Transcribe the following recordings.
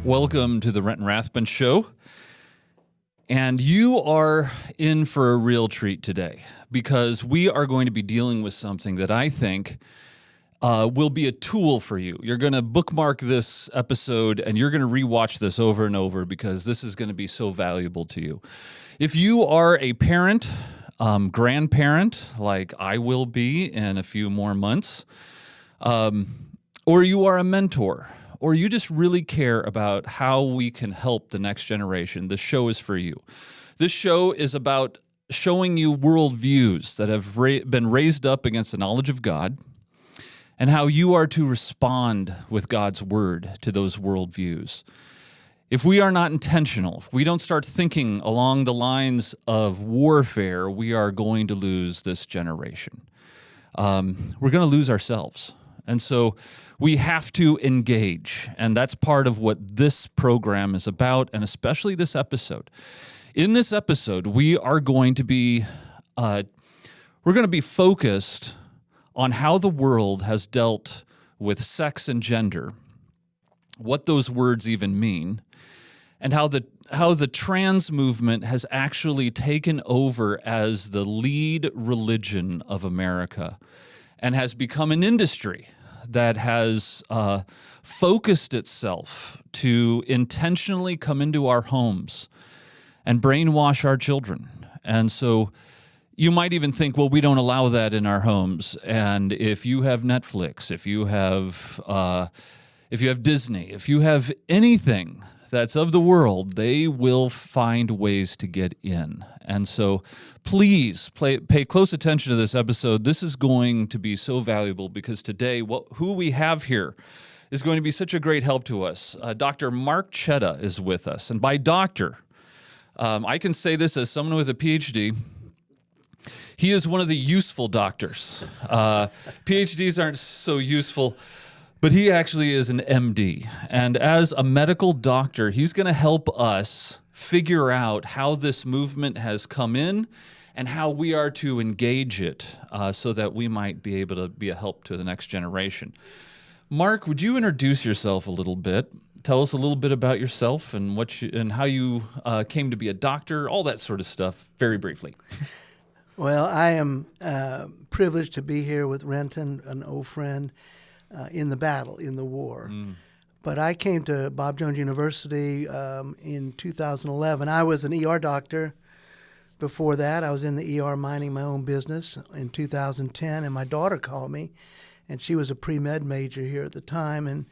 Welcome to the Renton Rathbun Show. And you are in for a real treat today because we are going to be dealing with something that I think will be a tool for you. You're going to bookmark this episode and you're going to rewatch this over and over because this is going to be so valuable to you. If you are a parent, grandparent, like I will be in a few more months, or you are a mentor, or you just really care about how we can help the next generation, this show is for you. This show is about showing you worldviews that have been raised up against the knowledge of God and how you are to respond with God's word to those worldviews. If we are not intentional, if we don't start thinking along the lines of warfare, we are going to lose this generation. We're going to lose ourselves. And so we have to engage, and that's part of what this program is about, and especially this episode. In this episode, we are going to be focused on how the world has dealt with sex and gender, what those words even mean, and how the trans movement has actually taken over as the lead religion of America and has become an industry that has focused itself to intentionally come into our homes and brainwash our children. And so you might even think, well, we don't allow that in our homes. And if you have Netflix, if you have Disney, if you have anything that's of the world, they will find ways to get in. And so please pay close attention to this episode. This is going to be so valuable because today, who we have here is going to be such a great help to us. Dr. Marc Cheta is with us. And by doctor, I can say this as someone with a PhD. He is one of the useful doctors. PhDs aren't so useful, but he actually is an MD. And as a medical doctor, he's going to help us figure out how this movement has come in and how we are to engage it so that we might be able to be a help to the next generation. Marc, would you introduce yourself a little bit? Tell us a little bit about yourself and and how you came to be a doctor, all that sort of stuff, very briefly. Well, I am privileged to be here with Renton, an old friend, in the battle, in the war. But I came to Bob Jones University in 2011. I was an ER doctor. Before that, I was in the ER minding my own business in 2010, and my daughter called me, and she was a pre-med major here at the time, and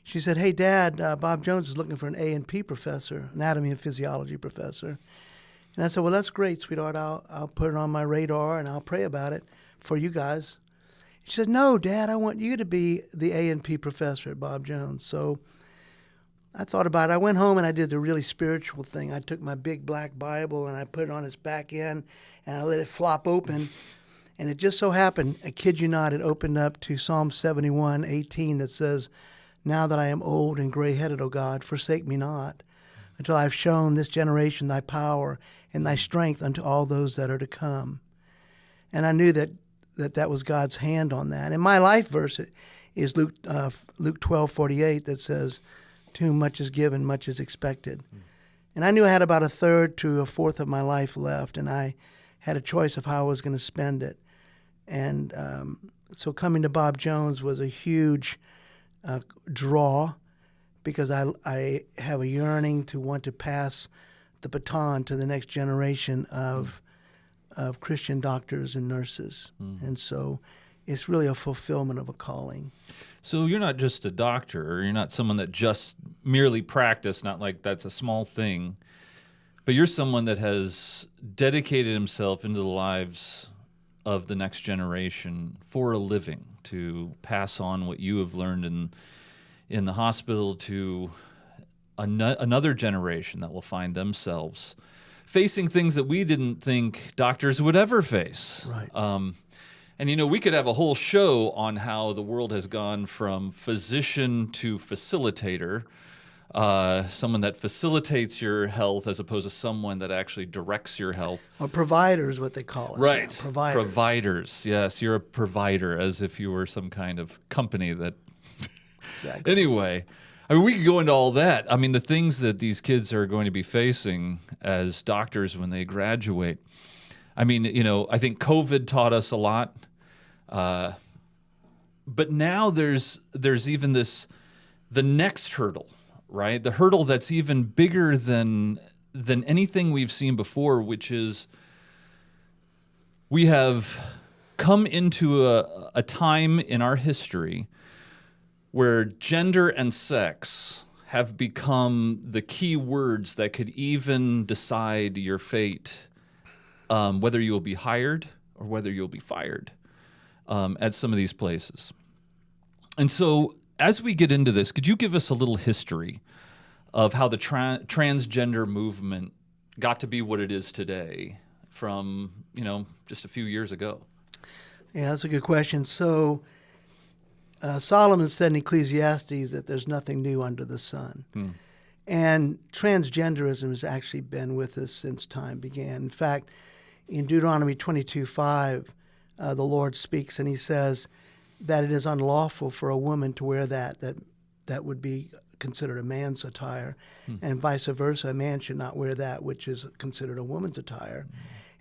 she said, "Hey, Dad, Bob Jones is looking for an A&P professor, anatomy and physiology professor." And I said, "Well, that's great, sweetheart. I'll put it on my radar, and I'll pray about it for you guys." She said, "No, Dad, I want you to be the A&P professor at Bob Jones." So I thought about it. I went home and I did the really spiritual thing. I took my big black Bible and I put it on its back end and I let it flop open. And it just so happened, I kid you not, it opened up to Psalm 71:18 that says, "Now that I am old and gray-headed, O God, forsake me not, until I've shown this generation thy power and thy strength unto all those that are to come." And I knew that was God's hand on that. And my life verse is Luke 12:48 that says, "To whom much is given, much is expected." And I knew I had about a third to a fourth of my life left, and I had a choice of how I was going to spend it. And so coming to Bob Jones was a huge draw because I have a yearning to want to pass the baton to the next generation of Christian doctors and nurses. And so it's really a fulfillment of a calling. So you're not just a doctor, or you're not someone that just merely practiced, not like that's a small thing, but you're someone that has dedicated himself into the lives of the next generation for a living, to pass on what you have learned in the hospital to another generation that will find themselves facing things that we didn't think doctors would ever face. Right. And, we could have a whole show on how the world has gone from physician to facilitator, someone that facilitates your health as opposed to someone that actually directs your health. Or provider is what they call it. Right. Provider. Providers. Yes, you're a provider, as if you were some kind of company that... Exactly. Anyway, I mean, we could go into all that. I mean, the things that these kids are going to be facing as doctors when they graduate. I mean, I think COVID taught us a lot. But now there's even the next hurdle, right? The hurdle that's even bigger than anything we've seen before, which is we have come into a time in our history where gender and sex have become the key words that could even decide your fate, whether you will be hired or whether you'll be fired at some of these places. And so as we get into this, could you give us a little history of how the transgender movement got to be what it is today from, just a few years ago? Yeah, that's a good question. So Solomon said in Ecclesiastes that there's nothing new under the sun. And transgenderism has actually been with us since time began. In fact, in Deuteronomy 22:5, the Lord speaks and he says that it is unlawful for a woman to wear that would be considered a man's attire, and vice versa. A man should not wear that which is considered a woman's attire.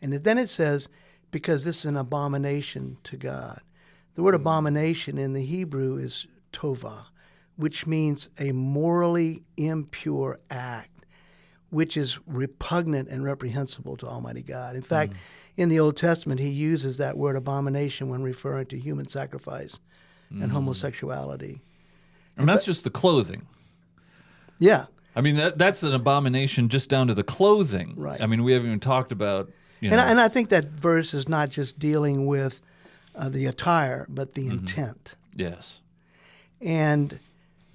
And then it says, because this is an abomination to God. The word abomination in the Hebrew is tova, which means a morally impure act, which is repugnant and reprehensible to Almighty God. In fact, in the Old Testament, he uses that word abomination when referring to human sacrifice and homosexuality. And that's just the clothing. Yeah. I mean, that's an abomination just down to the clothing. Right. I mean, we haven't even talked about, And I think that verse is not just dealing with the attire, but the intent. Yes. And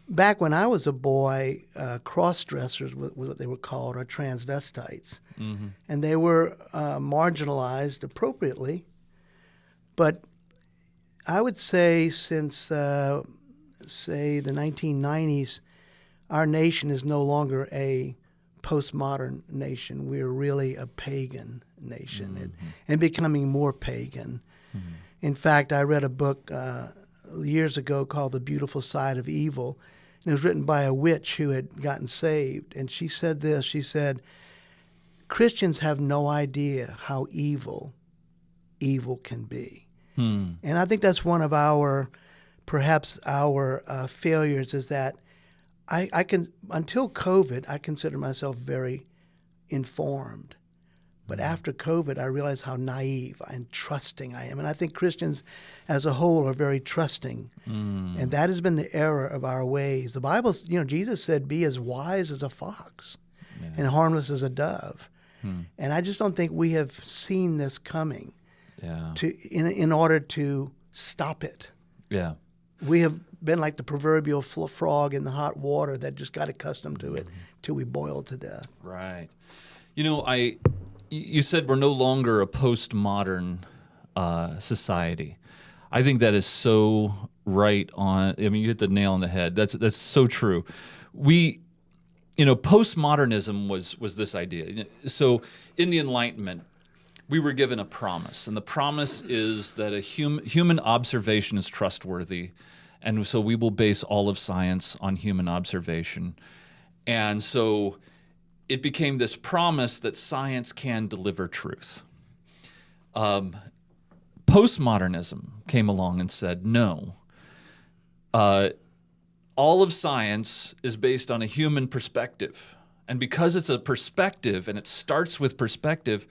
back when I was a boy, cross-dressers, what they were called, or transvestites. And they were marginalized appropriately. But I would say since, say, the 1990s, our nation is no longer a postmodern nation. We're really a pagan nation and becoming more pagan. In fact, I read a book years ago called The Beautiful Side of Evil. And it was written by a witch who had gotten saved. And she said this, she said, Christians have no idea how evil can be. And I think that's one of perhaps our failures, is that I can, until COVID, I consider myself very informed. But after COVID, I realized how naive and trusting I am. And I think Christians as a whole are very trusting. And that has been the error of our ways. The Bible, Jesus said, be as wise as a fox and harmless as a dove. And I just don't think we have seen this coming in order to stop it. Yeah. We have been like the proverbial frog in the hot water that just got accustomed to it till we boiled to death. Right. You said we're no longer a postmodern society. I think that is so right on. I mean, you hit the nail on the head. That's so true. Postmodernism was this idea. So in the Enlightenment, we were given a promise, and the promise is that a human observation is trustworthy, and so we will base all of science on human observation. And so it became this promise that science can deliver truth. Postmodernism came along and said, no, all of science is based on a human perspective. And because it's a perspective and it starts with perspective,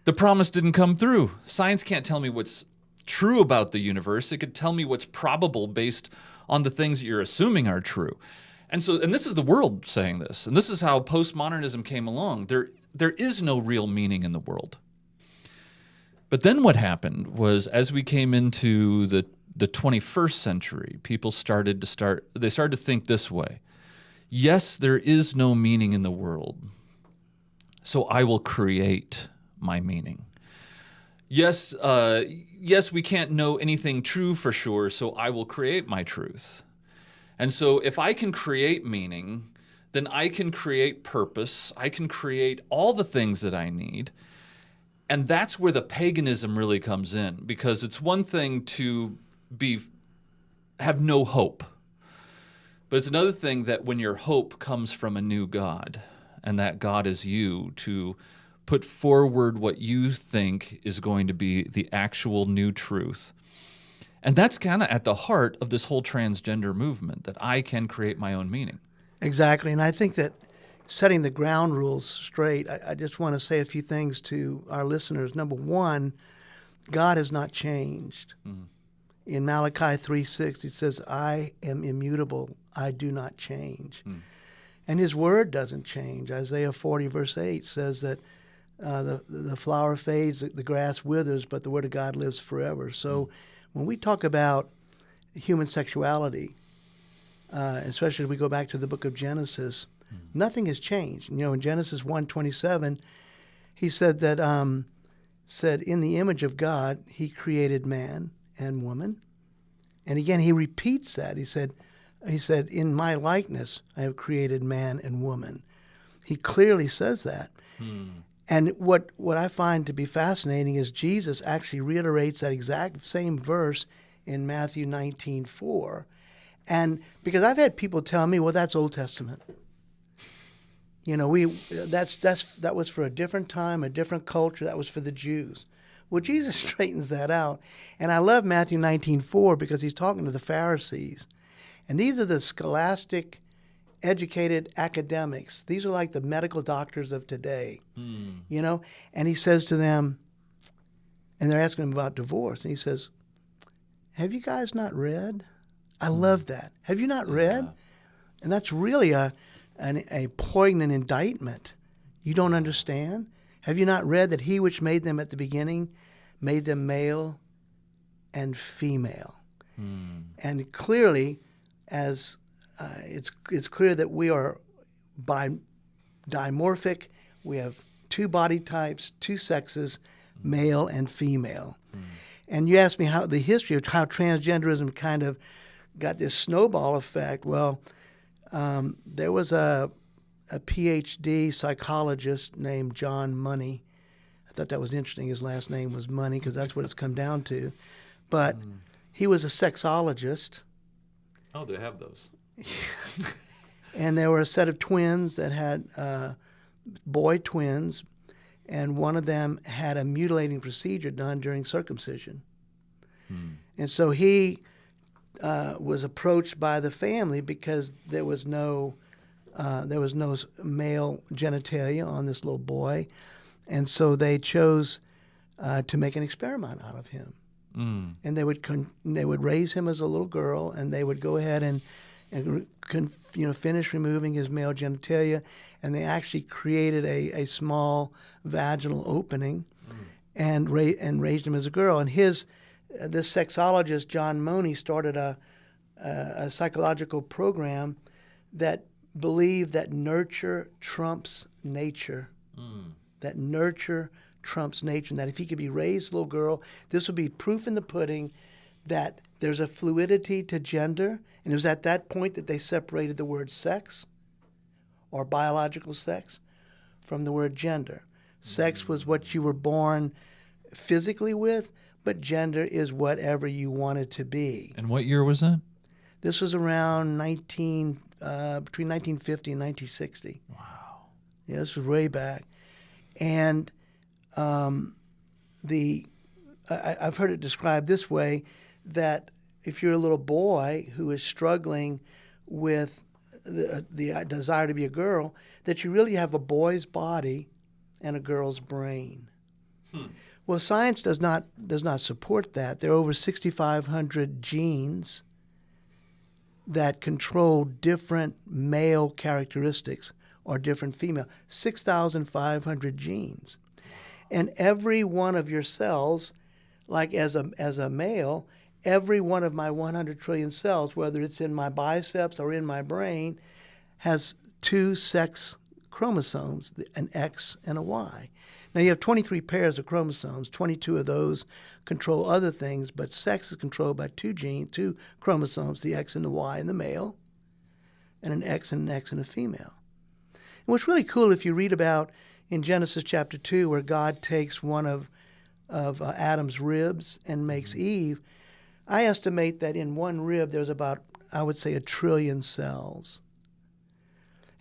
the promise didn't come through. Science can't tell me what's true about the universe. It could tell me what's probable based on the things that you're assuming are true. And this is the world saying this, and this is how postmodernism came along. There is no real meaning in the world. But then what happened was, as we came into the 21st century, people started to think this way. Yes, there is no meaning in the world, so I will create my meaning. Yes, we can't know anything true for sure, so I will create my truth. And so if I can create meaning, then I can create purpose. I can create all the things that I need. And that's where the paganism really comes in, because it's one thing to have no hope. But it's another thing that when your hope comes from a new God, and that God is you, to put forward what you think is going to be the actual new truth. And that's kind of at the heart of this whole transgender movement, that I can create my own meaning. Exactly. And I think that setting the ground rules straight, I just want to say a few things to our listeners. Number one, God has not changed. Mm-hmm. In Malachi 3:6, it says, I am immutable. I do not change. Mm. And his word doesn't change. Isaiah 40, verse 8 says that the flower fades, the grass withers, but the word of God lives forever. So when we talk about human sexuality, especially as we go back to the book of Genesis, nothing has changed. You know, in Genesis 1:27, he said that, in the image of God, he created man and woman. And again, he repeats that. He said, in my likeness, I have created man and woman. He clearly says that. And what I find to be fascinating is Jesus actually reiterates that exact same verse in Matthew 19:4. And because I've had people tell me, well, that's Old Testament. You know, that was for a different time, a different culture. That was for the Jews. Well, Jesus straightens that out. And I love Matthew 19:4 because he's talking to the Pharisees. And these are the scholastic, educated academics. These are like the medical doctors of today, you know. And he says to them, and they're asking him about divorce. And he says, have you guys not read? I love that. Have you not read? Yeah. And that's really a poignant indictment. You don't understand? Have you not read that he which made them at the beginning made them male and female? And clearly, as it's clear that we are dimorphic. We have two body types, two sexes, male and female. And you asked me how the history of how transgenderism kind of got this snowball effect. Well, there was a PhD psychologist named John Money. I thought that was interesting. His last name was Money because that's what it's come down to. But he was a sexologist. Oh, they have those. And there were a set of twins that had boy twins, and one of them had a mutilating procedure done during circumcision. And so he was approached by the family because there was no male genitalia on this little boy, and so they chose to make an experiment out of him. And they would raise him as a little girl, and they would go ahead and finish removing his male genitalia, and they actually created a small vaginal opening, and raised him as a girl. And this sexologist John Money started a psychological program that believed that nurture trumps nature. That nurture trumps nature, and that if he could be raised a little girl, this would be proof in the pudding that there's a fluidity to gender. And it was at that point that they separated the word sex or biological sex from the word gender. Sex was what you were born physically with, but gender is whatever you wanted to be. And what year was that? This was around between 1950 and 1960. Wow. Yeah, this was way back. And I've heard it described this way, that if you're a little boy who is struggling with the desire to be a girl, that you really have a boy's body and a girl's brain. Well, science does not support that. There are over 6,500 genes that control different male characteristics or different female. 6,500 genes. And every one of your cells, like as a male, every one of my 100 trillion cells, whether it's in my biceps or in my brain, has two sex chromosomes, an X and a Y. Now, you have 23 pairs of chromosomes. 22 of those control other things, but sex is controlled by two chromosomes, the X and the Y in the male, and an X and a female. And what's really cool, if you read about in Genesis chapter 2, where God takes one of Adam's ribs and makes Eve, I estimate that in one rib there's about I would say, 1 trillion cells.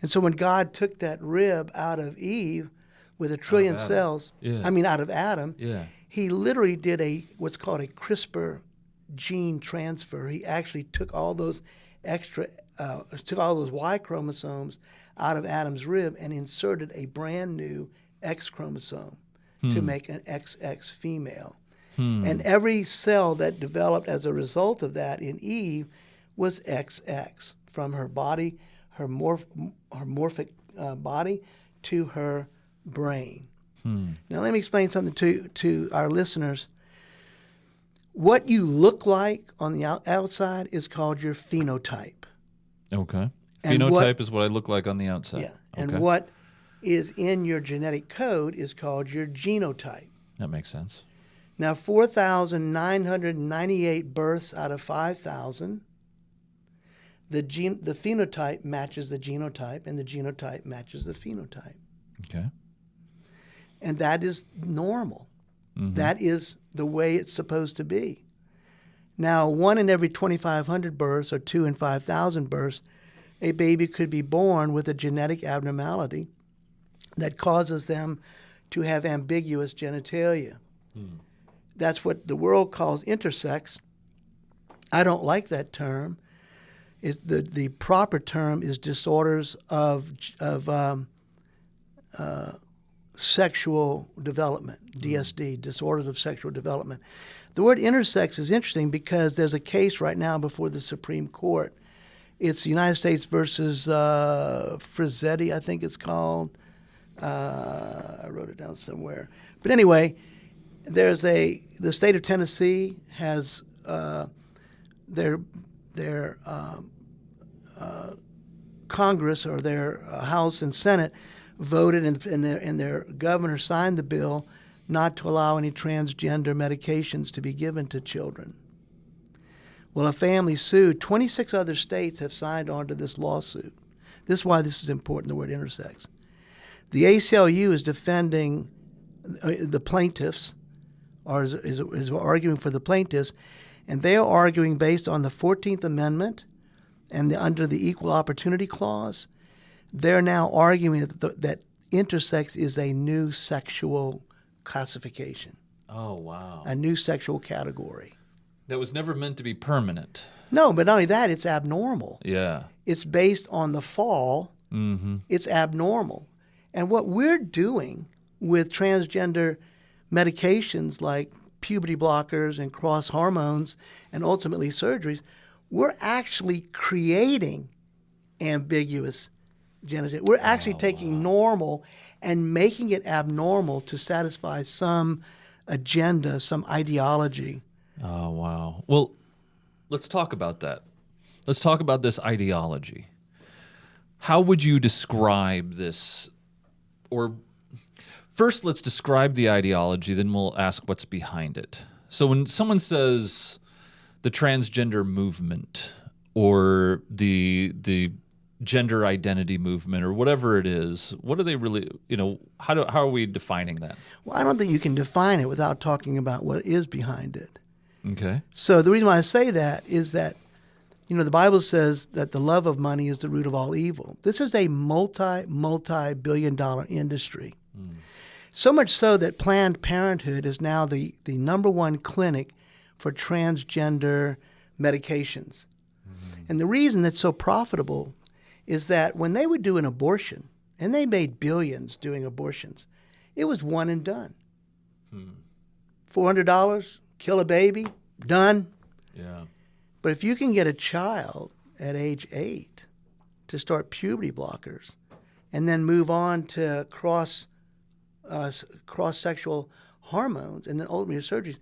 And so when God took that rib out of Eve with 1 trillion cells, out of Adam, he literally did what's called a CRISPR gene transfer. He actually took all those Y chromosomes out of Adam's rib and inserted a brand new X chromosome to make an XX female. And every cell that developed as a result of that in Eve was XX, from her body, her morphic body, to her brain. Now let me explain something to our listeners. What you look like on the outside is called your phenotype. Okay. Phenotype is what I look like on the outside. Yeah. Okay. And what is in your genetic code is called your genotype. That makes sense. Now, 4,998 births out of 5,000, the phenotype matches the genotype, and the genotype matches the phenotype. Okay. And that is normal. That is the way it's supposed to be. Now, 1 in every 2,500 births or 2 in 5,000 births, a baby could be born with a genetic abnormality that causes them to have ambiguous genitalia. That's what the world calls intersex. I don't like that term. The proper term is disorders of sexual development, DSD, disorders of sexual development. The word intersex is interesting because there's a case right now before the Supreme Court. It's the United States versus Frizzetti, I think it's called. I wrote it down somewhere. But anyway, the state of Tennessee has their Congress, or their House and Senate, voted, and their governor signed the bill not to allow any transgender medications to be given to children. Well, a family sued. 26 other states have signed on to this lawsuit. This is why this is important, the word intersex. The ACLU is defending the plaintiffs, or is arguing for the plaintiffs, and they are arguing based on the 14th Amendment and under the Equal Opportunity Clause. They're now arguing that intersex is a new sexual classification. Oh, wow. A new sexual category. That was never meant to be permanent. No, but not only that, it's abnormal. Yeah. It's based on the fall. It's abnormal. And what we're doing with transgender medications like puberty blockers and cross hormones and ultimately surgeries, we're actually creating ambiguous genitalia. We're actually taking normal and making it abnormal to satisfy some agenda, some ideology. Oh, wow. Well, let's talk about that. Let's talk about this ideology. How would you describe this? Or first, let's describe the ideology, then we'll ask what's behind it. So when someone says the transgender movement or the gender identity movement or whatever it is, what are they really, how are we defining that? Well, I don't think you can define it without talking about what is behind it. Okay. So the reason why I say that is that, the Bible says that the love of money is the root of all evil. This is a multi-billion-dollar industry. So much so that Planned Parenthood is now the number one clinic for transgender medications. And the reason it's so profitable is that when they would do an abortion, and they made billions doing abortions, it was one and done. $400, kill a baby, done. Yeah. But if you can get a child at age 8 to start puberty blockers and then move on to cross-sexual hormones and then ultimately surgeries,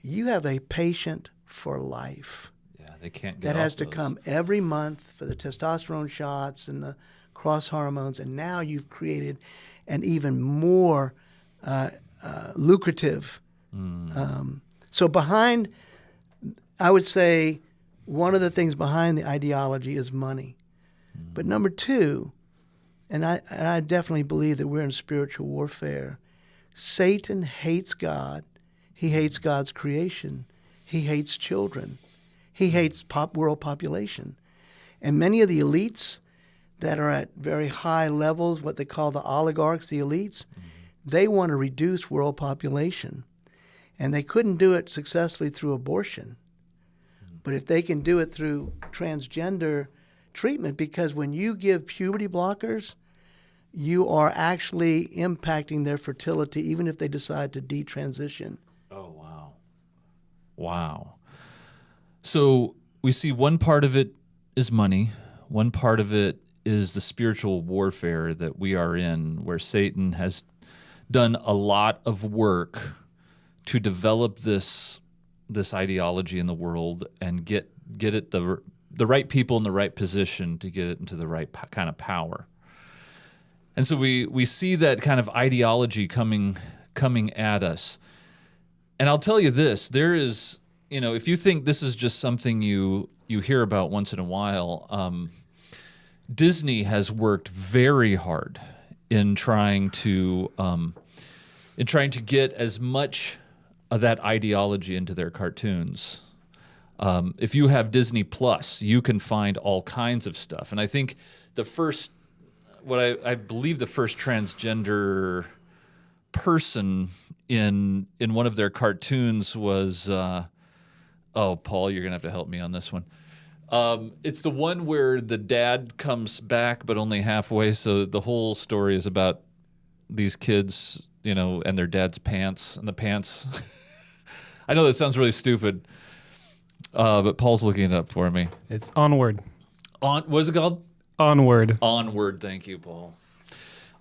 you have a patient for life. Yeah, they can't get that off has to those. come every month for the testosterone shots and the cross hormones, and now you've created an even more lucrative. So behind, I would say, one of the things behind the ideology is money. But number two, and I definitely believe that we're in spiritual warfare, Satan hates God. He hates God's creation. He hates children. He hates world population. And many of the elites that are at very high levels, what they call the oligarchs, the elites, they want to reduce world population. And they couldn't do it successfully through abortion. But if they can do it through transgender treatment, because when you give puberty blockers, you are actually impacting their fertility, even if they decide to detransition. Oh, wow. Wow. So we see one part of it is money. One part of it is the spiritual warfare that we are in, where Satan has done a lot of work to develop this ideology in the world and get it the right people in the right position to get it into the right kind of power. And so we see that kind of ideology coming at us. And I'll tell you this, there is, if you think this is just something you hear about once in a while, Disney has worked very hard in trying to get as much of that ideology into their cartoons. If you have Disney Plus, you can find all kinds of stuff. And I think I believe the first transgender person in one of their cartoons was, Paul, you're gonna have to help me on this one. It's the one where the dad comes back, but only halfway. So the whole story is about these kids, and their dad's pants and the pants. I know that sounds really stupid, but Paul's looking it up for me. It's Onward. What is it called? Onward. Onward. Thank you, Paul.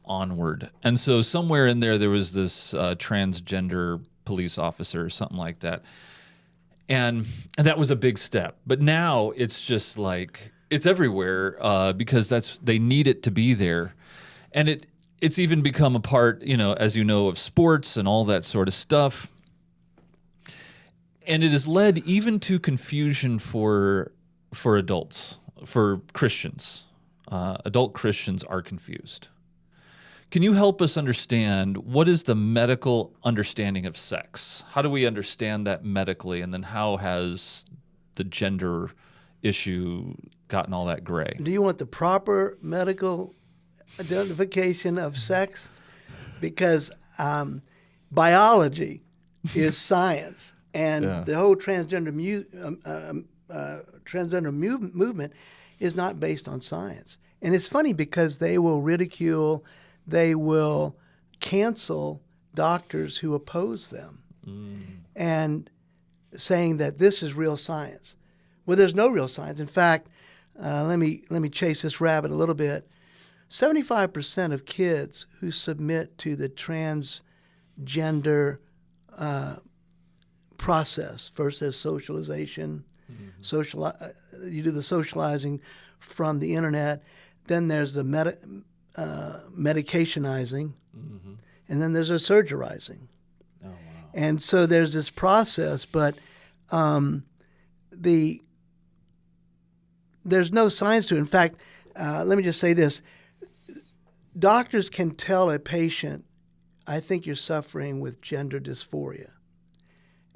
Onward. And so somewhere in there was this transgender police officer or something like that. And that was a big step. But now it's just like, it's everywhere because they need it to be there. And it's even become a part, as you know, of sports and all that sort of stuff. And it has led even to confusion for adults, for Christians. Adult Christians are confused. Can you help us understand what is the medical understanding of sex? How do we understand that medically? And then how has the gender issue gotten all that gray? Do you want the proper medical identification of sex? Because biology is science, and the whole transgender movement is not based on science. And it's funny because they will ridicule, they will cancel doctors who oppose them and saying that this is real science. Well, there's no real science. In fact, let me chase this rabbit a little bit. 75% of kids who submit to the transgender process, first there's socialization, you do the socializing from the internet, then there's the medicationizing, and then there's a surgerizing. Oh, wow. And so there's this process, but there's no science to it. In fact, let me just say this. Doctors can tell a patient, I think you're suffering with gender dysphoria.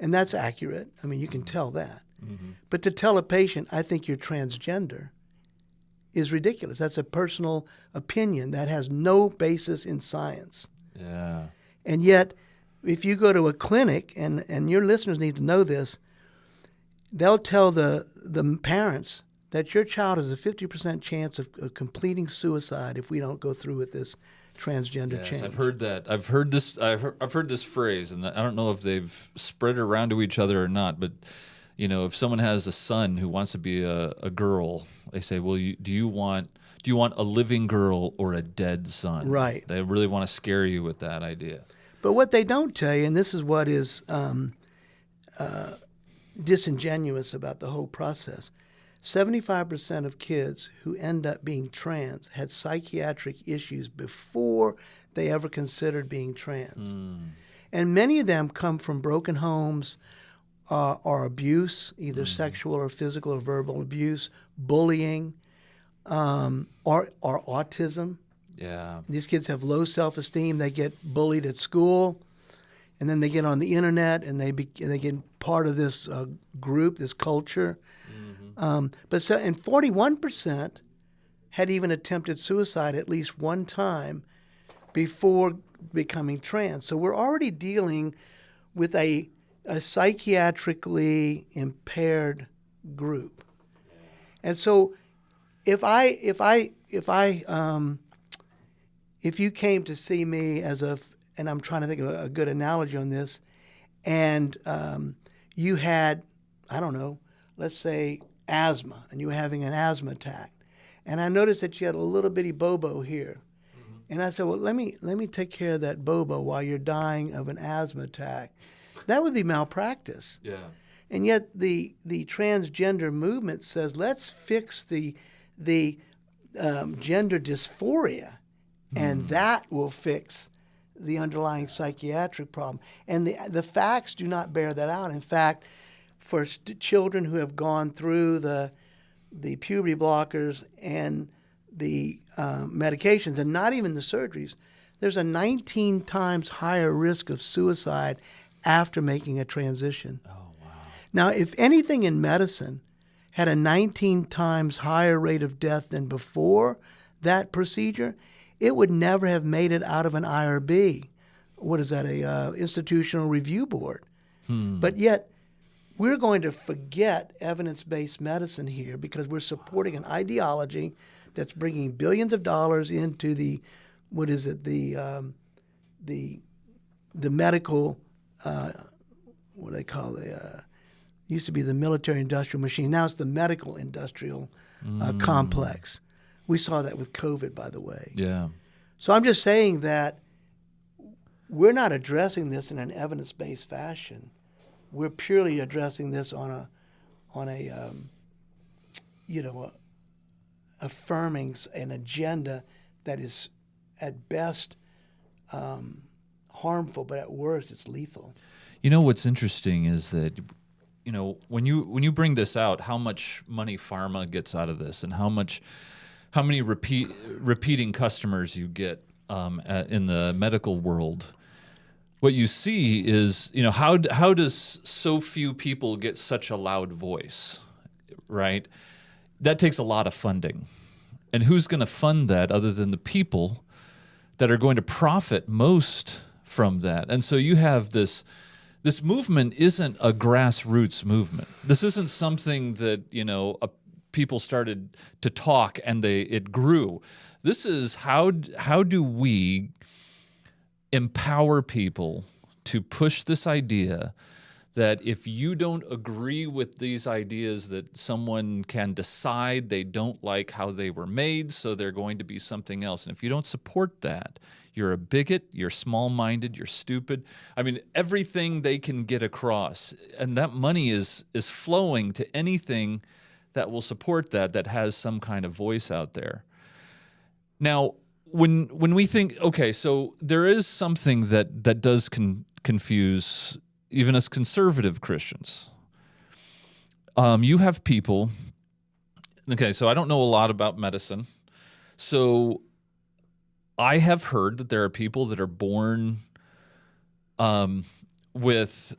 And that's accurate. I mean, you can tell that. But to tell a patient, I think you're transgender, is ridiculous. That's a personal opinion that has no basis in science. Yeah. And yet, if you go to a clinic, and your listeners need to know this, they'll tell the parents that your child has a 50% chance of completing suicide if we don't go through with this transgender change. I've heard that. I've heard this phrase, and I don't know if they've spread it around to each other or not, but if someone has a son who wants to be a girl, they say, well, do you want a living girl or a dead son? Right. They really want to scare you with that idea. But what they don't tell you, and this is what is disingenuous about the whole process, 75% of kids who end up being trans had psychiatric issues before they ever considered being trans. And many of them come from broken homes, or abuse, either sexual or physical or verbal abuse, bullying, or autism. Yeah. These kids have low self-esteem. They get bullied at school, and then they get on the internet, and they get part of this group, this culture. And 41% had even attempted suicide at least one time before becoming trans. So we're already dealing with a psychiatrically impaired group. And so if you came to see me and I'm trying to think of a good analogy on this, and you had, I don't know, let's say asthma, and you were having an asthma attack, and I noticed that you had a little bitty bobo here, and I said, well, let me take care of that bobo while you're dying of an asthma attack. That would be malpractice. Yeah. And yet the transgender movement says, let's fix the gender dysphoria, and that will fix the underlying psychiatric problem. And the facts do not bear that out. In fact, for children who have gone through the puberty blockers and the medications, and not even the surgeries, there's a 19 times higher risk of suicide after making a transition. Oh, wow. Now, if anything in medicine had a 19 times higher rate of death than before that procedure, it would never have made it out of an IRB. What is that, a institutional review board? But yet, we're going to forget evidence-based medicine here because we're supporting an ideology that's bringing billions of dollars into the medical, what do they call used to be the military industrial machine. Now it's the medical industrial complex. We saw that with COVID, by the way. Yeah. So I'm just saying that we're not addressing this in an evidence-based fashion. We're purely addressing this on a affirming an agenda that is at best harmful, but at worst it's lethal. You know what's interesting is that, you know, when you bring this out, how much money pharma gets out of this, and how many repeating customers you get in the medical world. What you see is, you know, how does so few people get such a loud voice, right? That takes a lot of funding. And who's going to fund that other than the people that are going to profit most from that? And so you have this movement isn't a grassroots movement. This isn't something that, you know, people started to talk and it grew. This is how do we empower people to push this idea that if you don't agree with these ideas, that someone can decide they don't like how they were made, so they're going to be something else. And if you don't support that, you're a bigot, you're small-minded, you're stupid. I mean, everything they can get across. And that money is flowing to anything that will support that has some kind of voice out there. Now, when we think, okay, so there is something that does confuse even as conservative Christians. You have people, okay, so I don't know a lot about medicine. So I have heard that there are people that are born with,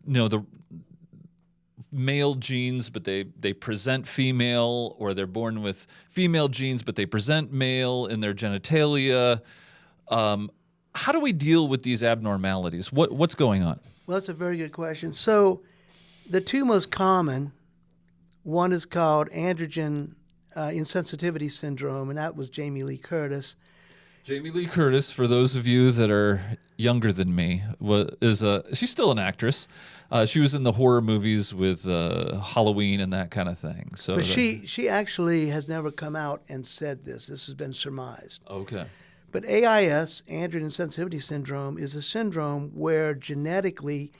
you know, the male genes, but they present female, or they're born with female genes, but they present male in their genitalia. How do we deal with these abnormalities? What's going on? Well, that's a very good question. So the two most common, one is called androgen insensitivity syndrome, and that was Jamie Lee Curtis. Jamie Lee Curtis, for those of you that are younger than me, she's still an actress. She was in the horror movies with Halloween and that kind of thing. So, but she actually has never come out and said this. This has been surmised. Okay. But AIS, androgen insensitivity syndrome, is a syndrome where genetically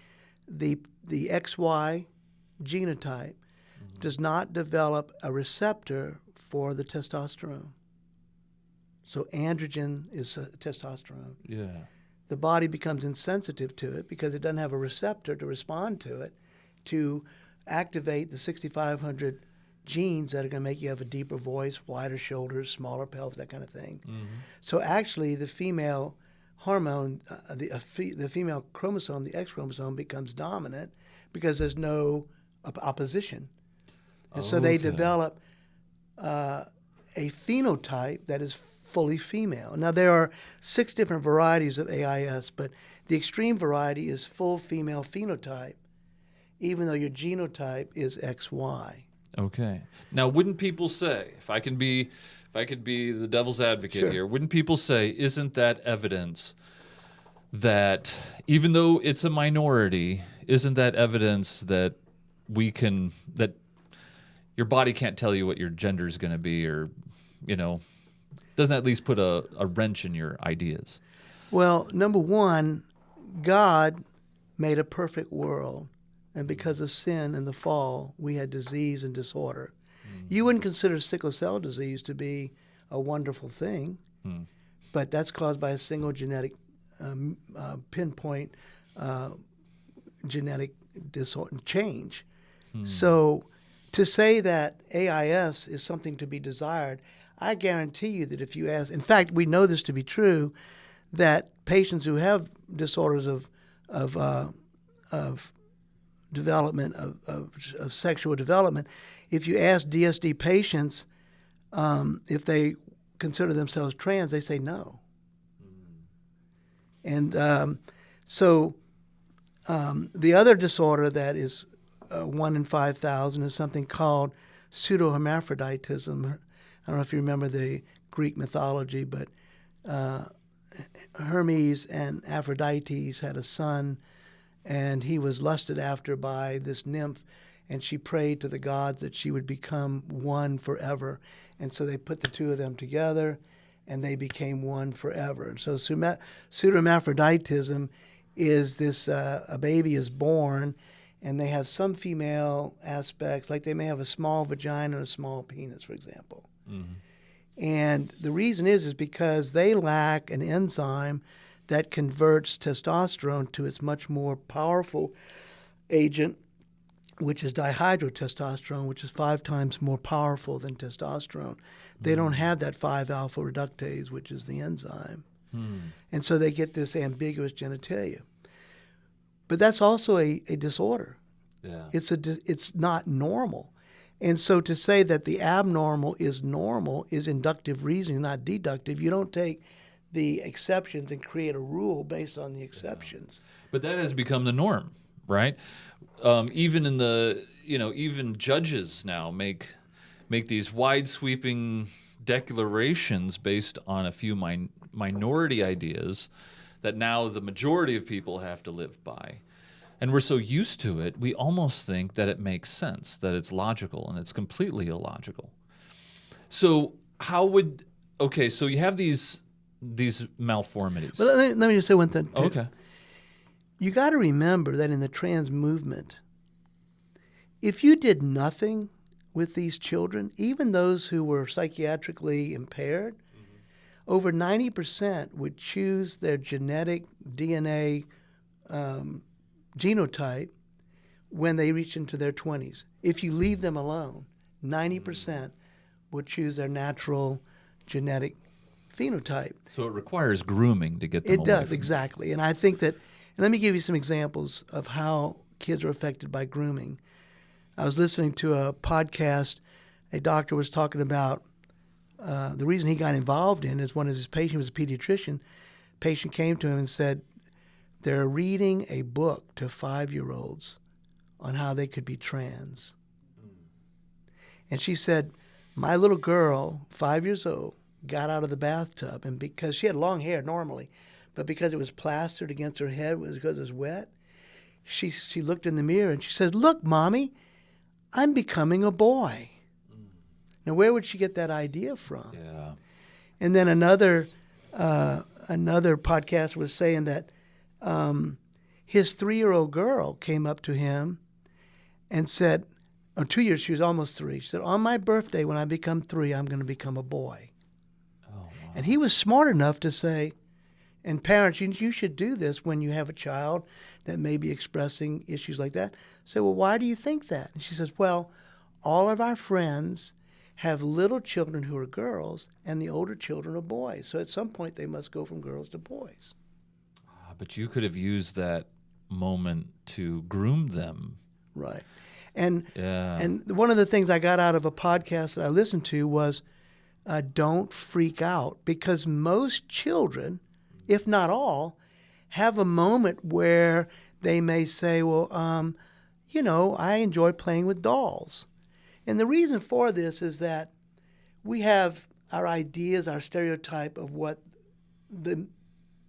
the XY genotype does not develop a receptor for the testosterone. So androgen is testosterone. Yeah. The body becomes insensitive to it because it doesn't have a receptor to respond to it to activate the 6,500 genes that are going to make you have a deeper voice, wider shoulders, smaller pelvis, that kind of thing. Mm-hmm. So actually the female hormone, the female chromosome, the X chromosome, becomes dominant because there's no opposition. And so they Okay. develop a phenotype that is fully female. Now, there are 6 different varieties of AIS, but the extreme variety is full female phenotype, even though your genotype is XY. Okay. Now, wouldn't people say, if I could be the devil's advocate Sure. here, wouldn't people say, isn't that evidence that even though it's a minority, isn't that evidence that that your body can't tell you what your gender is going to be, or, doesn't that at least put a wrench in your ideas? Well, number one, God made a perfect world, and because of sin and the fall, we had disease and disorder. You wouldn't consider sickle cell disease to be a wonderful thing, but that's caused by a single genetic pinpoint genetic disorder change. So to say that AIS is something to be desired, I guarantee you that if you ask, in fact, we know this to be true, that patients who have disorders of development, of sexual development, if you ask DSD patients if they consider themselves trans, they say no. And so the other disorder that is 1 in 5,000 is something called pseudohermaphroditism. I don't know if you remember the Greek mythology, but Hermes and Aphrodite had a son, and he was lusted after by this nymph, and she prayed to the gods that she would become one forever. And so they put the two of them together, and they became one forever. And so pseudohermaphroditism is this, a baby is born, and they have some female aspects, like they may have a small vagina and a small penis, for example. Mm-hmm. And the reason is because they lack an enzyme that converts testosterone to its much more powerful agent, which is dihydrotestosterone, which is 5 times more powerful than testosterone. They don't have that 5-alpha reductase, which is the enzyme. And so they get this ambiguous genitalia. But that's also a disorder. Yeah. It's not normal. And so to say that the abnormal is normal is inductive reasoning, not deductive. You don't take the exceptions and create a rule based on the exceptions. But that has become the norm, right? Even in the, even judges now make these wide sweeping declarations based on a few minority ideas that now the majority of people have to live by. And we're so used to it, we almost think that it makes sense, that it's logical, and it's completely illogical. So so you have these malformities. But let me just say one thing, too. Okay. You got to remember that in the trans movement, if you did nothing with these children, even those who were psychiatrically impaired, over 90% would choose their genetic DNA genotype when they reach into their 20s. If you leave them alone, 90% would choose their natural genetic phenotype. So it requires grooming to get them away It does, from exactly. And I think that, and let me give you some examples of how kids are affected by grooming. I was listening to a podcast. A doctor was talking about the reason he got involved in is one of his patients was a pediatrician. Patient came to him and said, they're reading a book to 5-year-olds on how they could be trans. And she said, my little girl, 5 years old, got out of the bathtub, and because she had long hair normally, but because it was plastered against her head because it was wet, she looked in the mirror and she said, look, Mommy, I'm becoming a boy. Now, where would she get that idea from? Yeah. And then another podcast was saying that his 3-year-old girl came up to him and said, 2 years, she was almost 3. She said, on my birthday, when I become 3, I'm going to become a boy. Oh, wow. And he was smart enough to say, and parents, you should do this when you have a child that may be expressing issues like that. Say, well, why do you think that? And she says, well, all of our friends have little children who are girls, and the older children are boys. So at some point, they must go from girls to boys. But you could have used that moment to groom them. Right. And Yeah. and one of the things I got out of a podcast that I listened to was don't freak out, because most children, if not all, have a moment where they may say, well, I enjoy playing with dolls. And the reason for this is that we have our ideas, our stereotype of what the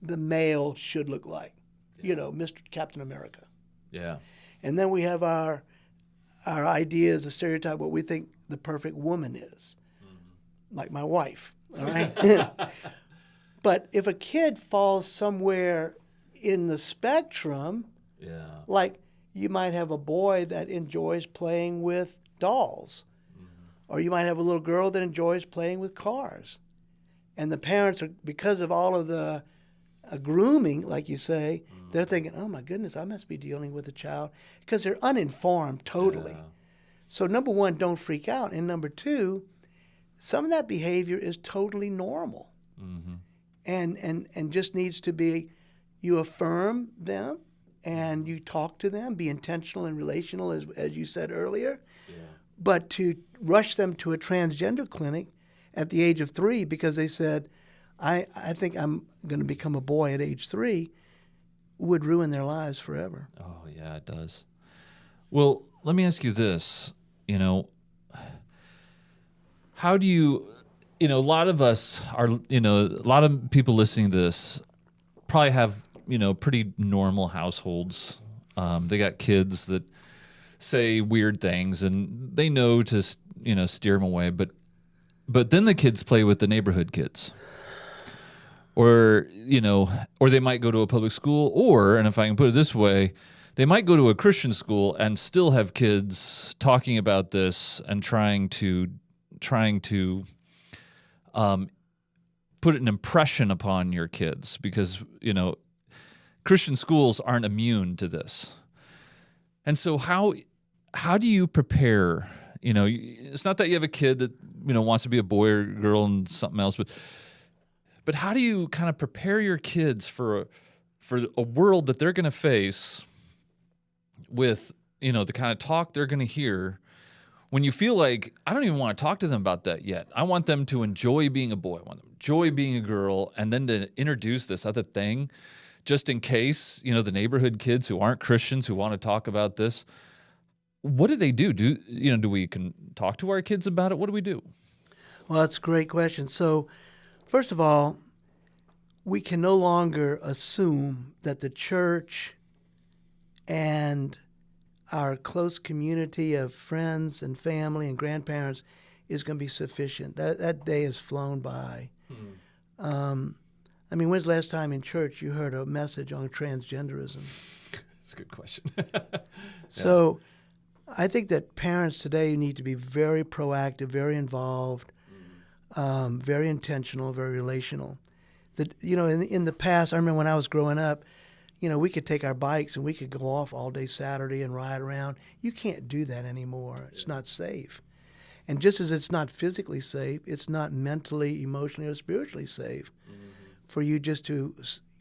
male should look like, Mr. Captain America. Yeah. And then we have our ideas, a stereotype, what we think the perfect woman is, like my wife. All right. But if a kid falls somewhere in the spectrum, like you might have a boy that enjoys playing with dolls, or you might have a little girl that enjoys playing with cars. And the parents are, because of all of the grooming, like you say, they're thinking, oh my goodness, I must be dealing with a child, because they're uninformed totally. Yeah. So number one, don't freak out. And number two, some of that behavior is totally normal. And just needs to be, you affirm them and you talk to them, be intentional and relational, as you said earlier. Yeah. But to rush them to a transgender clinic at the age of 3 because they said, I think I'm going to become a boy at age 3, would ruin their lives forever. Oh, yeah, it does. Well, let me ask you this. How do you, a lot of us are, a lot of people listening to this probably have, pretty normal households. They got kids that say weird things and they know to, steer them away. But then the kids play with the neighborhood kids. Or they might go to a public school, or, and if I can put it this way, they might go to a Christian school and still have kids talking about this and trying to put an impression upon your kids, because, Christian schools aren't immune to this. And so how do you prepare? It's not that you have a kid that, wants to be a boy or girl and something else, but how do you kind of prepare your kids for a world that they're going to face with, the kind of talk they're going to hear, when you feel like, I don't even want to talk to them about that yet. I want them to enjoy being a boy. I want them to enjoy being a girl, and then to introduce this other thing just in case, the neighborhood kids who aren't Christians who want to talk about this. What do they do? Do we can talk to our kids about it? What do we do? Well, that's a great question. So, first of all, we can no longer assume that the church and our close community of friends and family and grandparents is going to be sufficient. That day has flown by. When's the last time in church you heard a message on transgenderism? That's a good question. So I think that parents today need to be very proactive, very involved, very intentional, very relational. In the past, I remember when I was growing up, we could take our bikes and we could go off all day Saturday and ride around. You can't do that anymore. It's not safe. And just as it's not physically safe, it's not mentally, emotionally, or spiritually safe for you just to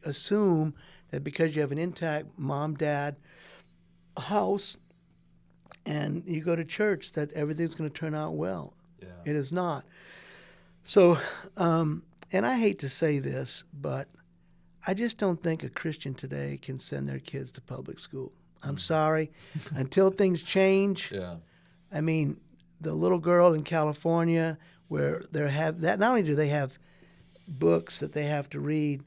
assume that because you have an intact mom, dad, house, and you go to church, that everything's going to turn out well. Yeah. It is not. So, and I hate to say this, but I just don't think a Christian today can send their kids to public school. I'm sorry. Until things change. Yeah. The little girl in California where they have that, not only do they have books that they have to read,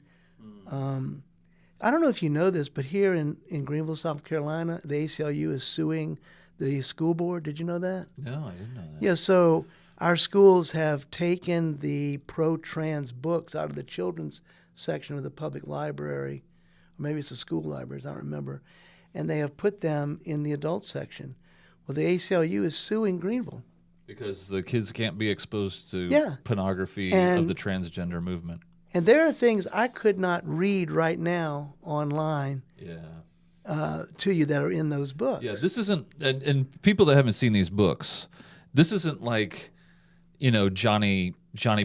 I don't know if you know this, but here in Greenville, South Carolina, the ACLU is suing the school board. Did you know that? No, I didn't know that. Yeah, so our schools have taken the pro-trans books out of the children's section of the public library, or maybe it's the school libraries, I don't remember, and they have put them in the adult section. Well, the ACLU is suing Greenville. Because the kids can't be exposed to pornography of the transgender movement. And there are things I could not read right now online to you that are in those books. Yeah, this isn't, and people that haven't seen these books, this isn't like, Johnny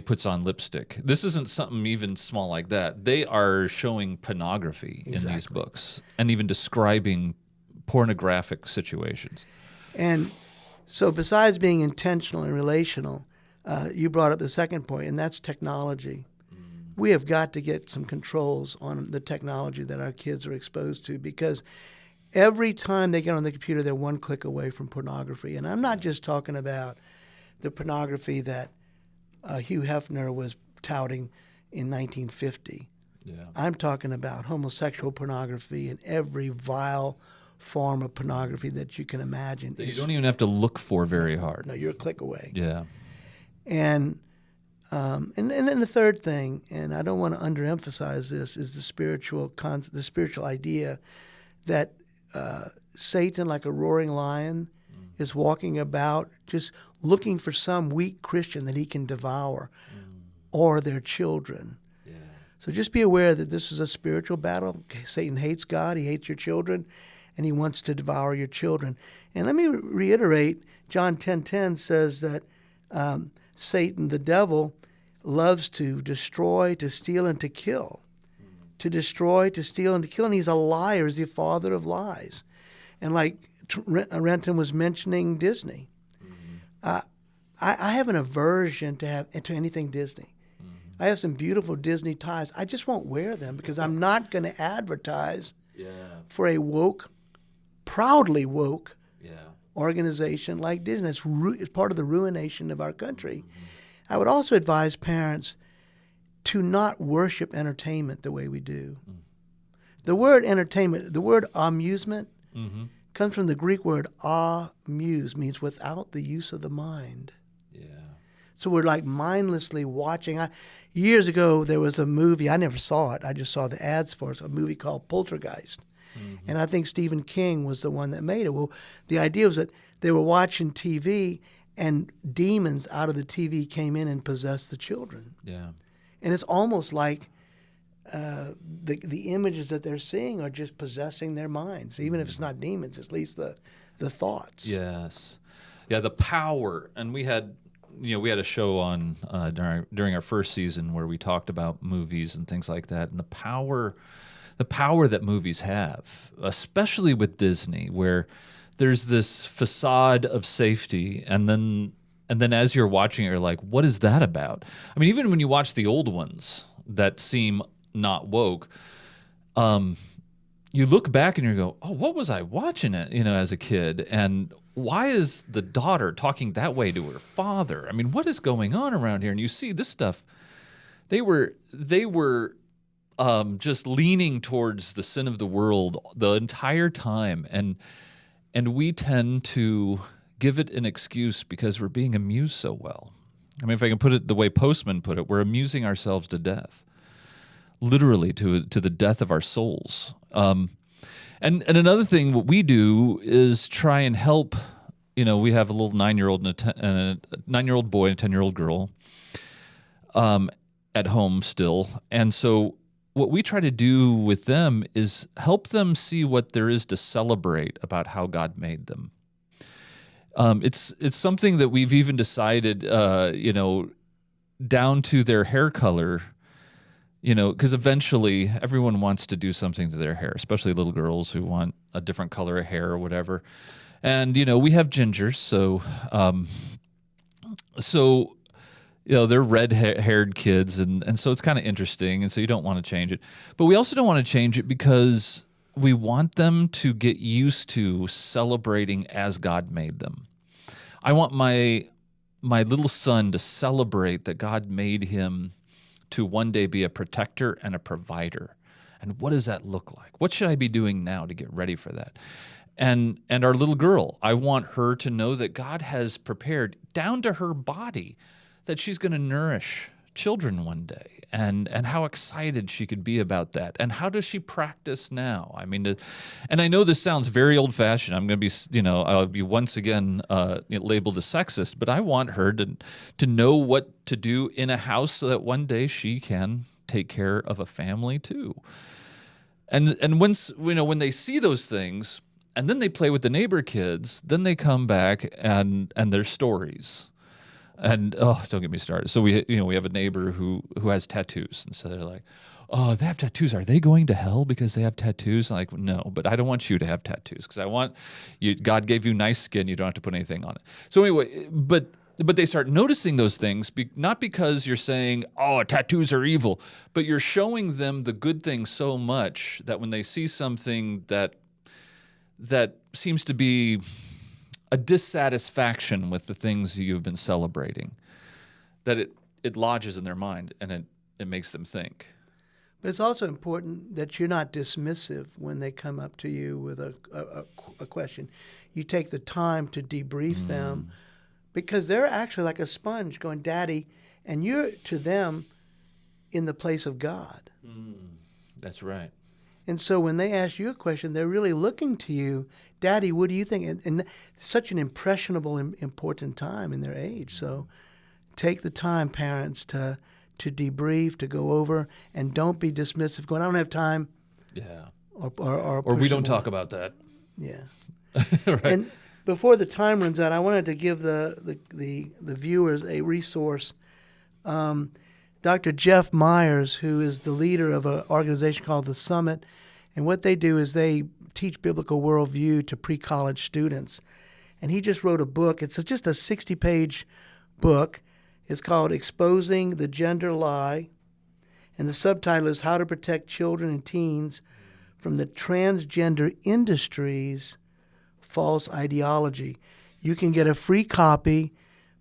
puts on lipstick. This isn't something even small like that. They are showing pornography in these books and even describing pornographic situations. And so besides being intentional and relational, you brought up the second point, and that's technology. We have got to get some controls on the technology that our kids are exposed to, because every time they get on the computer, they're one click away from pornography. And I'm not just talking about the pornography that Hugh Hefner was touting in 1950. Yeah. I'm talking about homosexual pornography and every vile form of pornography that you can imagine. That you don't even have to look for very hard. No, you're a click away. Yeah. And then the third thing, and I don't want to underemphasize this, is the spiritual idea that Satan, like a roaring lion, is walking about just looking for some weak Christian that he can devour, or their children. Yeah. So just be aware that this is a spiritual battle. Satan hates God, he hates your children, and he wants to devour your children. And let me reiterate, John 10:10 says that Satan, the devil, loves to destroy, to steal, and to kill. To destroy, to steal, and to kill. And he's a liar. He's the father of lies. And like Renton was mentioning Disney, I have an aversion to anything Disney. I have some beautiful Disney ties. I just won't wear them because I'm not going to advertise for a woke, proudly woke organization like Disney. It's part of the ruination of our country. I would also advise parents to not worship entertainment the way we do. The word entertainment, the word amusement, comes from the Greek word amuse, means without the use of the mind. Yeah. So we're like mindlessly watching. Years ago, there was a movie, I never saw it, I just saw the ads for it, a movie called Poltergeist. And I think Stephen King was the one that made it. Well, the idea was that they were watching TV and demons out of the TV came in and possessed the children. Yeah. And it's almost like the images that they're seeing are just possessing their minds. Even if it's not demons, at least the thoughts. Yes. Yeah, the power. And we had a show on during our first season where we talked about movies and things like that, and the power that movies have, especially with Disney, where there's this facade of safety, and then as you're watching it, you're like, what is that about? I mean, even when you watch the old ones that seem not woke, you look back and you go, oh, what was I watching it, as a kid? And why is the daughter talking that way to her father? I mean, what is going on around here? And you see this stuff. They were just leaning towards the sin of the world the entire time, and we tend to give it an excuse because we're being amused so well. I mean, if I can put it the way Postman put it, we're amusing ourselves to death, literally to the death of our souls. And another thing, what we do is try and help. We have a little 9-year-old and a 9-year-old boy and a 10-year-old girl at home still, and so what we try to do with them is help them see what there is to celebrate about how God made them. It's something that we've even decided, down to their hair color, because eventually everyone wants to do something to their hair, especially little girls who want a different color of hair or whatever. And, we have gingers, so they're red-haired kids, and so it's kind of interesting, and so you don't want to change it. But we also don't want to change it because we want them to get used to celebrating as God made them. I want my little son to celebrate that God made him to one day be a protector and a provider. And what does that look like? What should I be doing now to get ready for that? And our little girl, I want her to know that God has prepared down to her body that she's going to nourish children one day, and how excited she could be about that. And how does she practice now? I mean, and I know this sounds very old-fashioned. I'm going to be, I'll be once again labeled a sexist, but I want her to know what to do in a house so that one day she can take care of a family too. And once, when they see those things, and then they play with the neighbor kids, then they come back and their stories. And don't get me started. So we have a neighbor who has tattoos, and so they're like, oh, they have tattoos. Are they going to hell because they have tattoos? I'm like, no, but I don't want you to have tattoos because I want you. God gave you nice skin. You don't have to put anything on it. So anyway, but they start noticing those things, not because you're saying, oh, tattoos are evil, but you're showing them the good things so much that when they see something that seems to be a dissatisfaction with the things you've been celebrating, that it lodges in their mind and it makes them think. But it's also important that you're not dismissive when they come up to you with a question. You take the time to debrief them, because they're actually like a sponge going, Daddy, and you're to them in the place of God. That's right. And so when they ask you a question, they're really looking to you, Daddy, what do you think? And such an impressionable, important time in their age. So take the time, parents, to debrief, to go over, and don't be dismissive, going, I don't have time. Yeah. Or we don't talk about that. Yeah. Right. And before the time runs out, I wanted to give the viewers a resource. Dr. Jeff Myers, who is the leader of an organization called The Summit, and what they do is they teach biblical worldview to pre-college students. And he just wrote a book. It's just a 60-page book. It's called Exposing the Gender Lie, and the subtitle is How to Protect Children and Teens from the Transgender Industry's False Ideology. You can get a free copy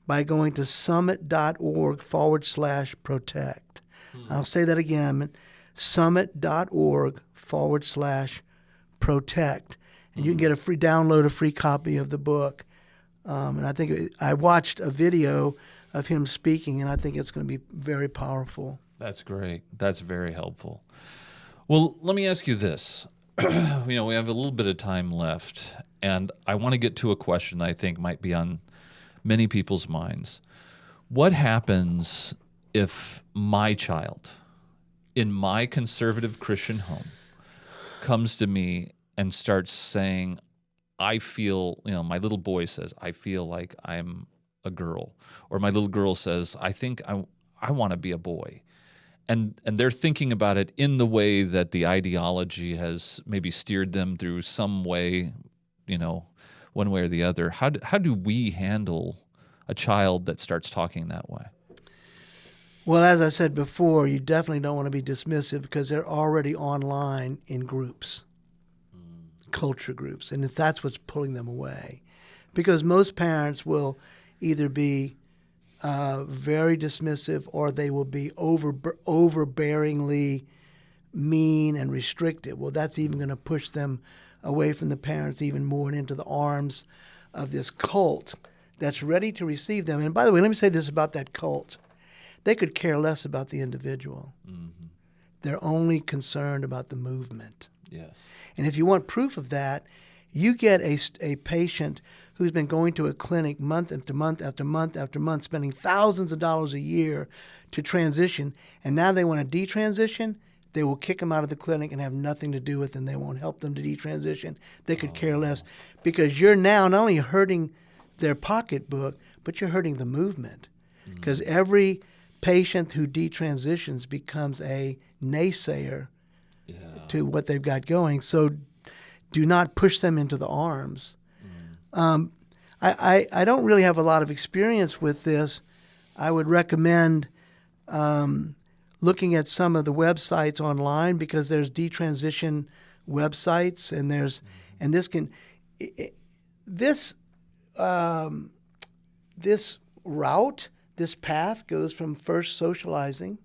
by going to summit.org/protect. I'll say that again, summit.org/protect. And you can get download a free copy of the book. And I think I watched a video of him speaking, and I think it's going to be very powerful. That's great. That's very helpful. Well, let me ask you this. We have a little bit of time left, and I want to get to a question that I think might be on many people's minds. What happens if my child in my conservative Christian home comes to me and starts saying, I feel, my little boy says, I feel like I'm a girl, or my little girl says, I think I want to be a boy. And they're thinking about it in the way that the ideology has maybe steered them through some way, one way or the other. How do we handle a child that starts talking that way? Well, as I said before, you definitely don't want to be dismissive because they're already online in groups, culture groups, and that's what's pulling them away. Because most parents will either be very dismissive, or they will be overbearingly mean and restrictive. Well, that's even going to push them away from the parents even more and into the arms of this cult that's ready to receive them. And by the way, let me say this about that cult. They could care less about the individual. Mm-hmm. They're only concerned about the movement. Yes. And if you want proof of that, you get a patient who's been going to a clinic month after month after month after month, spending thousands of dollars a year to transition, and now they want to detransition. They will kick them out of the clinic and have nothing to do with them. They won't help them to detransition. They could care less, because you're now not only hurting their pocketbook, but you're hurting the movement. Because every patient who detransitions becomes a naysayer to what they've got going. So do not push them into the arms. I don't really have a lot of experience with this. I would recommend looking at some of the websites online, because there's detransition websites, and this route, this path goes from first socializing,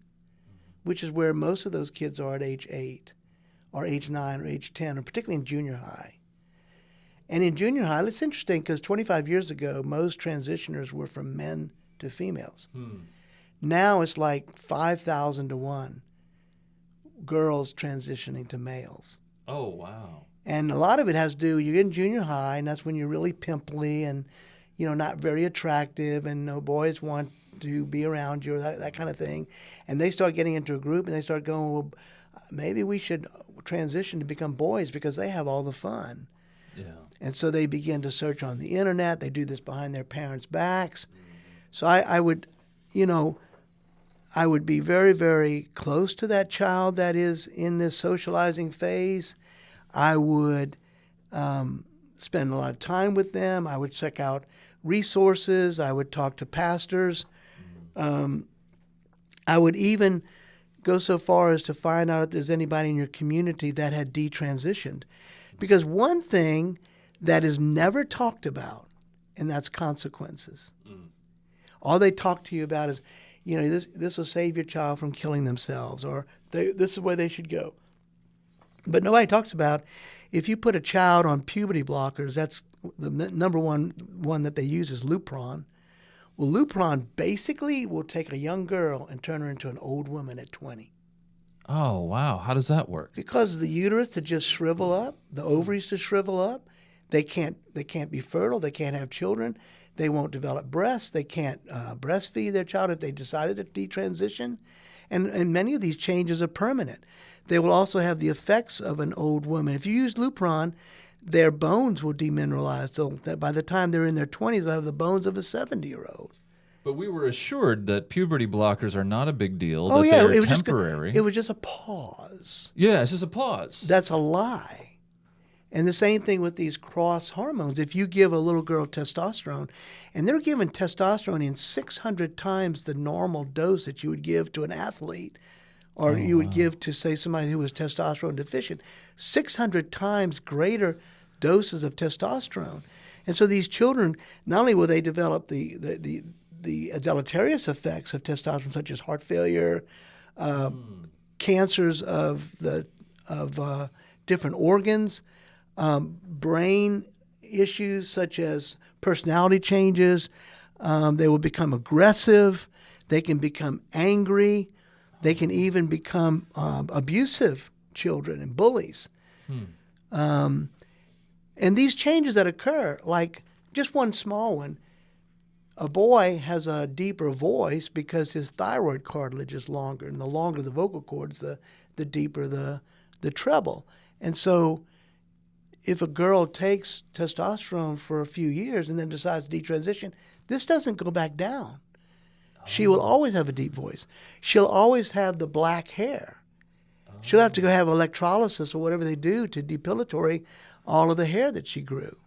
which is where most of those kids are at age 8 or age 9 or age 10, or particularly in junior high. And in junior high, it's interesting because 25 years ago, most transitioners were from men to females. Now it's like 5,000 to 1 girls transitioning to males. Oh, wow. And a lot of it has to do, you're in junior high, and that's when you're really pimply and, not very attractive, and no boys want to be around you, or that kind of thing. And they start getting into a group, and they start going, well, maybe we should transition to become boys because they have all the fun. Yeah. And so they begin to search on the internet. They do this behind their parents' backs. So I would, I would be very, very close to that child that is in this socializing phase. I would spend a lot of time with them. I would check out resources. I would talk to pastors. I would even go so far as to find out if there's anybody in your community that had detransitioned. Because one thing that is never talked about, and that's consequences. All they talk to you about is, this will save your child from killing themselves, or this is where they should go. But nobody talks about if you put a child on puberty blockers, that's the number one that they use is Lupron. Well, Lupron basically will take a young girl and turn her into an old woman at 20. Oh, wow. How does that work? Because the uterus to just shrivel up, the ovaries to shrivel up, they can't be fertile, they can't have children, they won't develop breasts, they can't breastfeed their child if they decided to detransition. And many of these changes are permanent. They will also have the effects of an old woman. If you use Lupron, their bones will demineralize, so that by the time they're in their 20s, they'll have the bones of a 70-year-old. But we were assured that puberty blockers are not a big deal, Oh, that yeah, they're temporary. It was just a pause. Yeah, it's just a pause. That's a lie. And the same thing with these cross hormones. If you give a little girl testosterone, and they're given testosterone in 600 times the normal dose that you would give to an athlete, or you would give to, say, somebody who was testosterone deficient, 600 times greater doses of testosterone. And so these children, not only will they develop the deleterious effects of testosterone, such as heart failure, cancers of different organs, brain issues such as personality changes. They will become aggressive. They can become angry. They can even become abusive children and bullies. And these changes that occur, like just one small one, a boy has a deeper voice because his thyroid cartilage is longer, and the longer the vocal cords, the deeper the treble. And so if a girl takes testosterone for a few years and then decides to detransition, this doesn't go back down. She will always have a deep voice. She'll always have the black hair. She'll have to go have electrolysis or whatever they do to depilatory all of the hair that she grew.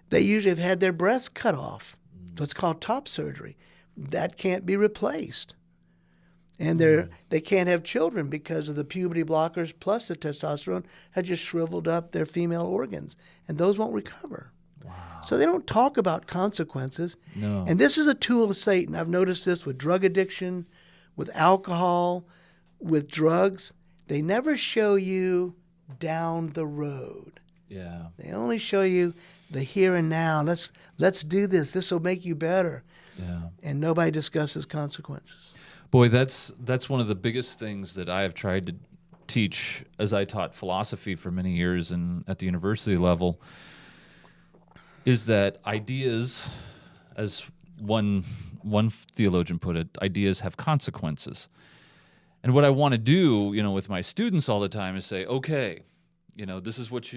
They usually have had their breasts cut off. So it's called top surgery. That can't be replaced. And they can't have children because of the puberty blockers plus the testosterone had just shriveled up their female organs. And those won't recover. Wow. So they don't talk about consequences. No. And this is a tool of Satan. I've noticed this with drug addiction, with alcohol, with drugs. They never show you down the road. Yeah. They only show you the here and now. Let's do this. This will make you better. Yeah. And nobody discusses consequences. Boy, that's one of the biggest things that I have tried to teach as I taught philosophy for many years and at the university level, is that ideas, as one theologian put it, ideas have consequences. And what I want to do, with my students all the time is say, okay, this is what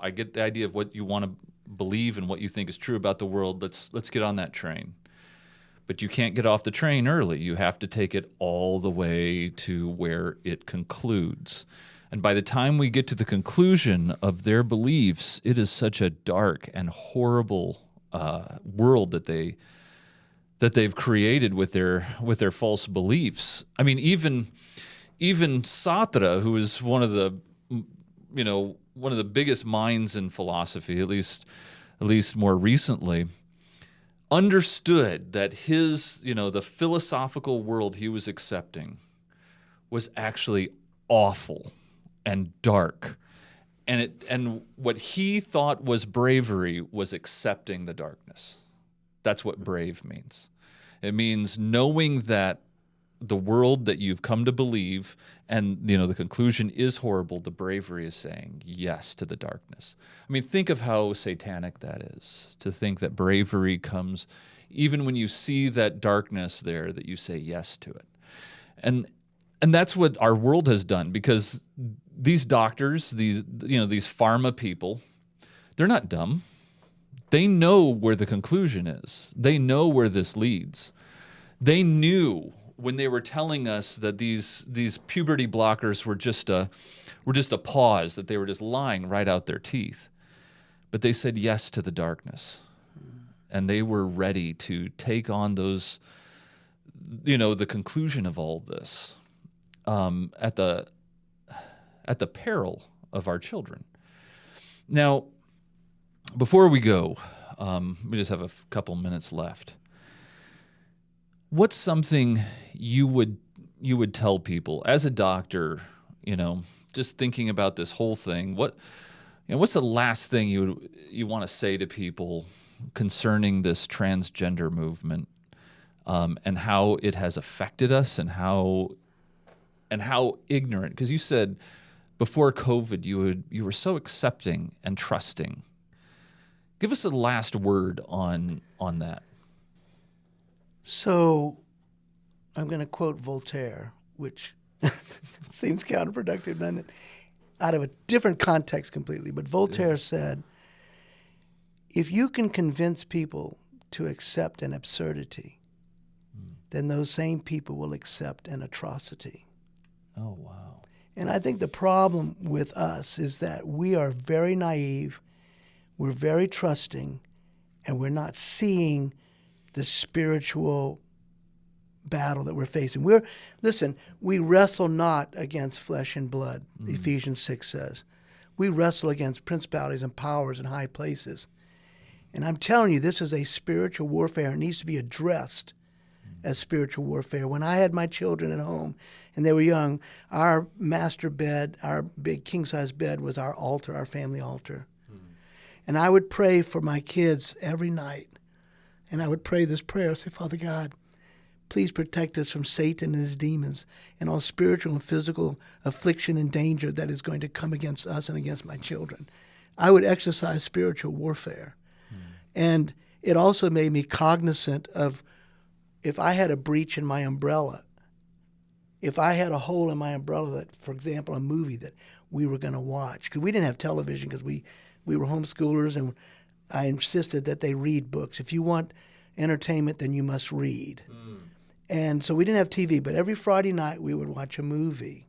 I get the idea of what you want to believe and what you think is true about the world. Let's get on that train. But you can't get off the train early. You have to take it all the way to where it concludes. And by the time we get to the conclusion of their beliefs, it is such a dark and horrible world that they've created with their false beliefs. I mean, even Sartre, who is one of the biggest minds in philosophy, at least more recently, understood that his, the philosophical world he was accepting was actually awful and dark. And what he thought was bravery was accepting the darkness. That's what brave means. It means knowing that the world that you've come to believe and, the conclusion is horrible, the bravery is saying yes to the darkness. I mean, think of how satanic that is, to think that bravery comes even when you see that darkness there, that you say yes to it. And that's what our world has done, because these doctors, these pharma people, they're not dumb. They know where the conclusion is. They know where this leads. They knew when they were telling us that these puberty blockers were just a pause, that they were just lying right out their teeth. But they said yes to the darkness. And they were ready to take on those, the conclusion of all this at the peril of our children. Now, before we go, we just have a couple minutes left. What's something you would tell people as a doctor, just thinking about this whole thing? What's the last thing you want to say to people concerning this transgender movement, and how it has affected us, and how ignorant? Because you said before COVID you were so accepting and trusting. Give us a last word on that. So I'm going to quote Voltaire, which seems counterproductive, doesn't it? Out of a different context completely. But Voltaire said, if you can convince people to accept an absurdity, then those same people will accept an atrocity. Oh, wow. And I think the problem with us is that we are very naive, we're very trusting, and we're not seeing the spiritual battle that we're facing. We wrestle not against flesh and blood, Ephesians 6 says. We wrestle against principalities and powers in high places. And I'm telling you, this is a spiritual warfare. It needs to be addressed as spiritual warfare. When I had my children at home and they were young, our master bed, our big king-size bed, was our altar, our family altar. And I would pray for my kids every night. And I would pray this prayer, say, Father God, please protect us from Satan and his demons and all spiritual and physical affliction and danger that is going to come against us and against my children. I would exercise spiritual warfare. And it also made me cognizant of, if I had a breach in my umbrella, if I had a hole in my umbrella that, for example, a movie that we were going to watch, because we didn't have television because we were homeschoolers, and I insisted that they read books. If you want entertainment, then you must read. And so we didn't have TV, but every Friday night we would watch a movie.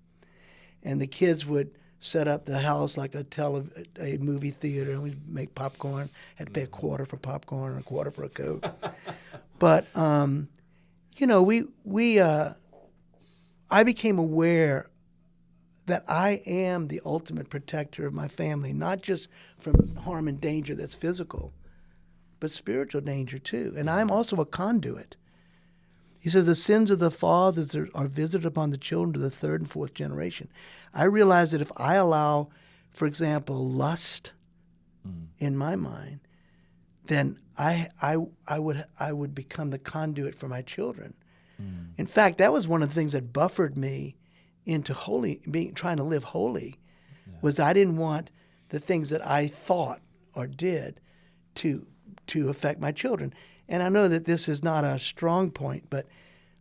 And the kids would set up the house like a movie theater, and we'd make popcorn. Had to pay $0.25 for popcorn and $0.25 for a Coke. But, I became aware that I am the ultimate protector of my family, not just from harm and danger that's physical, but spiritual danger too. And I'm also a conduit. He says the sins of the fathers are visited upon the children to the third and fourth generation. I realize that if I allow, for example, lust in my mind, then I would become the conduit for my children. In fact, that was one of the things that buffered me into trying to live holy, was I didn't want the things that I thought or did to affect my children. And I know that this is not a strong point, but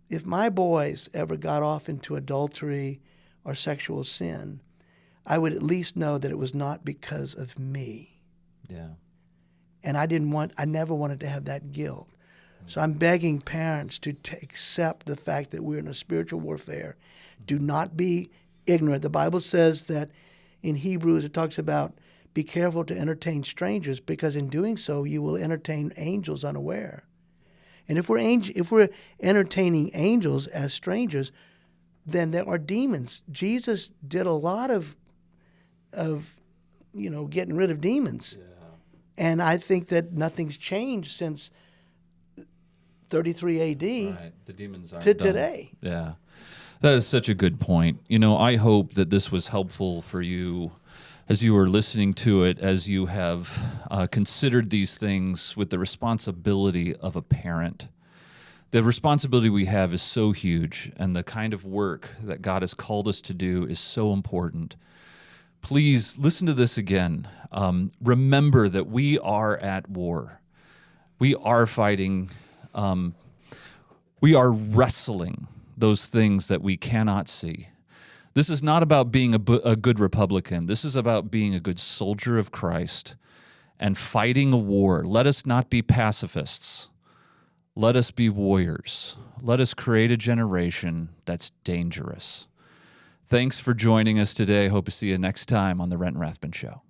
if my boys ever got off into adultery or sexual sin, I would at least know that it was not because of me. Yeah. And I never wanted to have that guilt. So I'm begging parents to accept the fact that we're in a spiritual warfare. Do not be ignorant. The Bible says that in Hebrews it talks about be careful to entertain strangers, because in doing so you will entertain angels unaware. And if we're entertaining angels as strangers, then there are demons. Jesus did a lot of getting rid of demons. Yeah. And I think that nothing's changed since 33 AD right. The demons aren't to done. today. Yeah. That is such a good point. I hope that this was helpful for you as you were listening to it, as you have considered these things with the responsibility of a parent. The responsibility we have is so huge, and the kind of work that God has called us to do is so important. Please listen to this again. Remember that we are at war. We are fighting. We are wrestling those things that we cannot see. This is not about being a good Republican. This is about being a good soldier of Christ and fighting a war. Let us not be pacifists. Let us be warriors. Let us create a generation that's dangerous. Thanks for joining us today. Hope to see you next time on the Renton Rathbun Show.